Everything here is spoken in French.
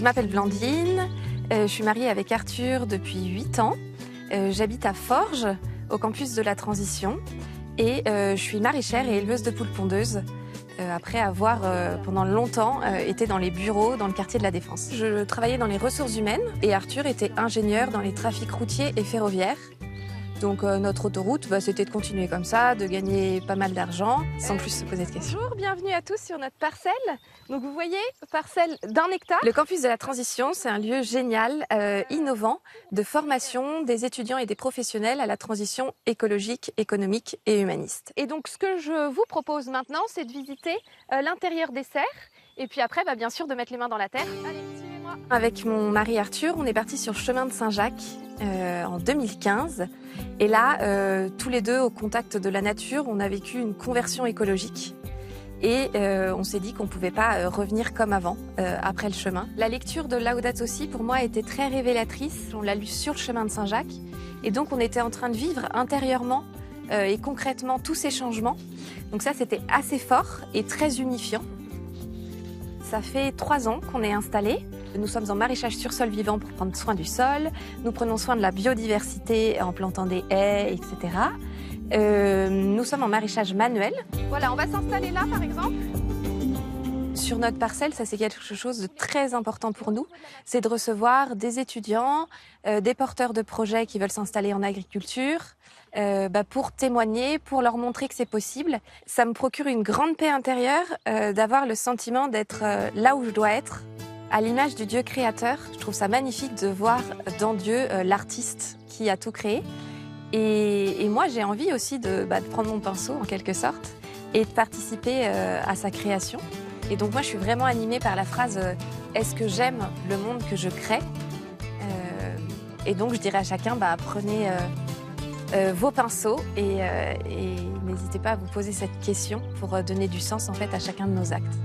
Je m'appelle Blandine, je suis mariée avec Arthur depuis 8 ans. J'habite à Forges, au campus de la Transition, et je suis maraîchère et éleveuse de poules pondeuses, après avoir pendant longtemps été dans les bureaux dans le quartier de la Défense. Je travaillais dans les ressources humaines et Arthur était ingénieur dans les trafics routiers et ferroviaires. Donc notre autoroute, c'était de continuer comme ça, de gagner pas mal d'argent, sans plus se poser de questions. Bonjour, bienvenue à tous sur notre parcelle. Donc vous voyez, parcelle d'1 hectare. Le campus de la Transition, c'est un lieu génial, innovant, de formation des étudiants et des professionnels à la transition écologique, économique et humaniste. Et donc ce que je vous propose maintenant, c'est de visiter l'intérieur des serres, et puis après, bien sûr, de mettre les mains dans la terre. Allez, suivez-moi. Avec mon mari Arthur, on est parti sur le chemin de Saint-Jacques en 2015. Et là, tous les deux, au contact de la nature, on a vécu une conversion écologique. Et on s'est dit qu'on ne pouvait pas revenir comme avant, après le chemin. La lecture de Laudato Si, pour moi, a été très révélatrice. On l'a lu sur le chemin de Saint-Jacques. Et donc, on était en train de vivre intérieurement et concrètement tous ces changements. Donc ça, c'était assez fort et très unifiant. Ça fait 3 ans qu'on est installés. Nous sommes en maraîchage sur sol vivant pour prendre soin du sol. Nous prenons soin de la biodiversité en plantant des haies, etc. Nous sommes en maraîchage manuel. Voilà, on va s'installer là, par exemple. Sur notre parcelle, ça c'est quelque chose de très important pour nous. C'est de recevoir des étudiants, des porteurs de projets qui veulent s'installer en agriculture, pour témoigner, pour leur montrer que c'est possible. Ça me procure une grande paix intérieure d'avoir le sentiment d'être là où je dois être, à l'image du Dieu créateur. Je trouve ça magnifique de voir dans Dieu l'artiste qui a tout créé. Et moi, j'ai envie aussi de prendre mon pinceau, en quelque sorte, et de participer à sa création. Et donc moi, je suis vraiment animée par la phrase « Est-ce que j'aime le monde que je crée ?» Et donc, je dirais à chacun, prenez vos pinceaux et n'hésitez pas à vous poser cette question pour donner du sens en fait à chacun de nos actes.